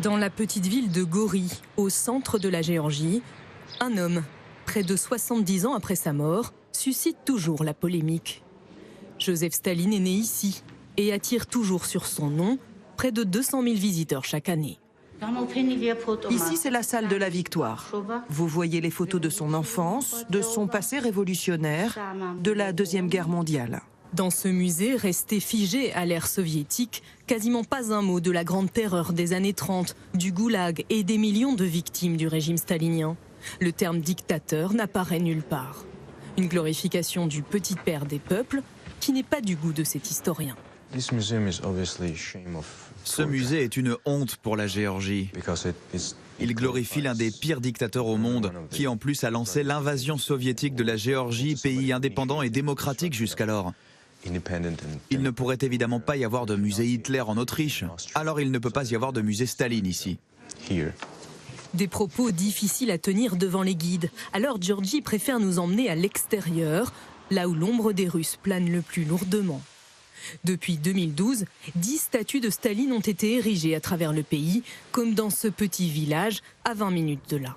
Dans la petite ville de Gori, au centre de la Géorgie, un homme, près de 70 ans après sa mort, suscite toujours la polémique. Joseph Staline est né ici et attire toujours sur son nom près de 200 000 visiteurs chaque année. Ici, c'est la salle de la victoire. Vous voyez les photos de son enfance, de son passé révolutionnaire, de la Deuxième Guerre mondiale. Dans ce musée, resté figé à l'ère soviétique, quasiment pas un mot de la grande terreur des années 30, du goulag et des millions de victimes du régime stalinien. Le terme dictateur n'apparaît nulle part. Une glorification du petit père des peuples qui n'est pas du goût de cet historien. Ce musée est une honte pour la Géorgie. Il glorifie l'un des pires dictateurs au monde, qui en plus a lancé l'invasion soviétique de la Géorgie, pays indépendant et démocratique jusqu'alors. Il ne pourrait évidemment pas y avoir de musée Hitler en Autriche, alors il ne peut pas y avoir de musée Staline ici. Des propos difficiles à tenir devant les guides. Alors Giorgi préfère nous emmener à l'extérieur, là où l'ombre des Russes plane le plus lourdement. Depuis 2012, 10 statues de Staline ont été érigées à travers le pays, comme dans ce petit village à 20 minutes de là.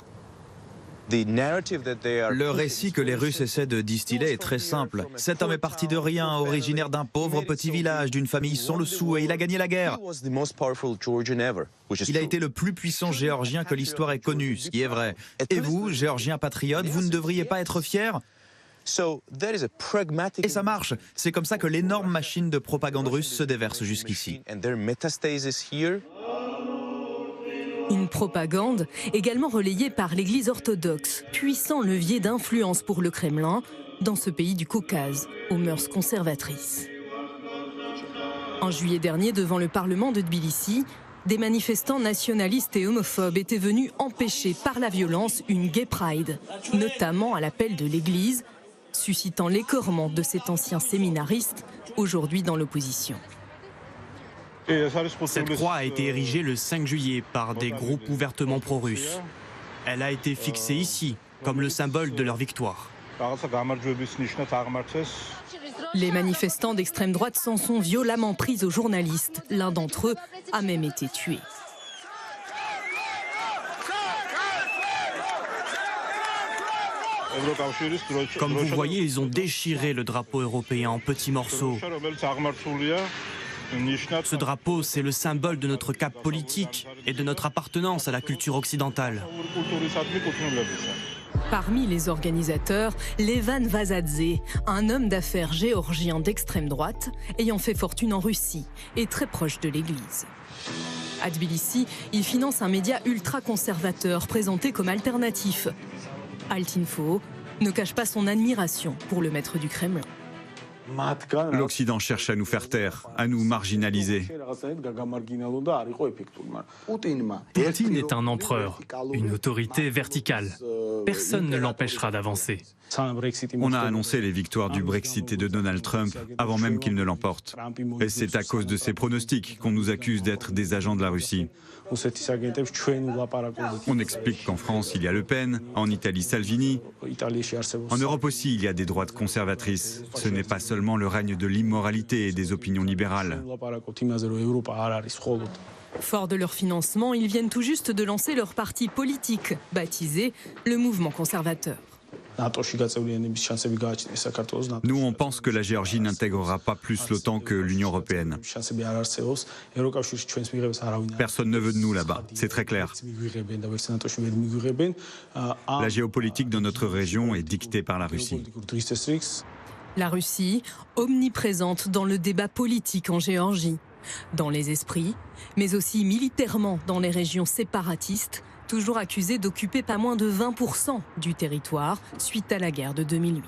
Le récit que les Russes essaient de distiller est très simple. Cet homme est parti de rien, originaire d'un pauvre petit village, d'une famille sans le sou, et il a gagné la guerre. Il a été le plus puissant Géorgien que l'histoire ait connu, ce qui est vrai. Et vous, Géorgiens patriotes, vous ne devriez pas être fiers ? Et ça marche. C'est comme ça que l'énorme machine de propagande russe se déverse jusqu'ici. Une propagande également relayée par l'Église orthodoxe, puissant levier d'influence pour le Kremlin dans ce pays du Caucase, aux mœurs conservatrices. En juillet dernier, devant le Parlement de Tbilissi, des manifestants nationalistes et homophobes étaient venus empêcher par la violence une gay pride, notamment à l'appel de l'Église, suscitant l'écornement de cet ancien séminariste, aujourd'hui dans l'opposition. Cette croix a été érigée le 5 juillet par des groupes ouvertement pro-russes. Elle a été fixée ici, comme le symbole de leur victoire. Les manifestants d'extrême droite s'en sont violemment pris aux journalistes. L'un d'entre eux a même été tué. Comme vous voyez, ils ont déchiré le drapeau européen en petits morceaux. Ce drapeau, c'est le symbole de notre cap politique et de notre appartenance à la culture occidentale. Parmi les organisateurs, Levan Vazadze, un homme d'affaires géorgien d'extrême droite, ayant fait fortune en Russie et très proche de l'Église. À Tbilissi, il finance un média ultra-conservateur présenté comme alternatif. Altinfo ne cache pas son admiration pour le maître du Kremlin. L'Occident cherche à nous faire taire, à nous marginaliser. Poutine est un empereur, une autorité verticale. Personne ne l'empêchera d'avancer. On a annoncé les victoires du Brexit et de Donald Trump avant même qu'il ne l'emporte. Et c'est à cause de ces pronostics qu'on nous accuse d'être des agents de la Russie. On explique qu'en France, il y a Le Pen, en Italie, Salvini. En Europe aussi, il y a des droites conservatrices. Ce n'est pas seulement le règne de l'immoralité et des opinions libérales. Forts de leur financement, ils viennent tout juste de lancer leur parti politique, baptisé le Mouvement conservateur. Nous, on pense que la Géorgie n'intégrera pas plus l'OTAN que l'Union européenne. Personne ne veut de nous là-bas, c'est très clair. La géopolitique dans notre région est dictée par la Russie. La Russie, omniprésente dans le débat politique en Géorgie, dans les esprits, mais aussi militairement dans les régions séparatistes, toujours accusée d'occuper pas moins de 20% du territoire suite à la guerre de 2008.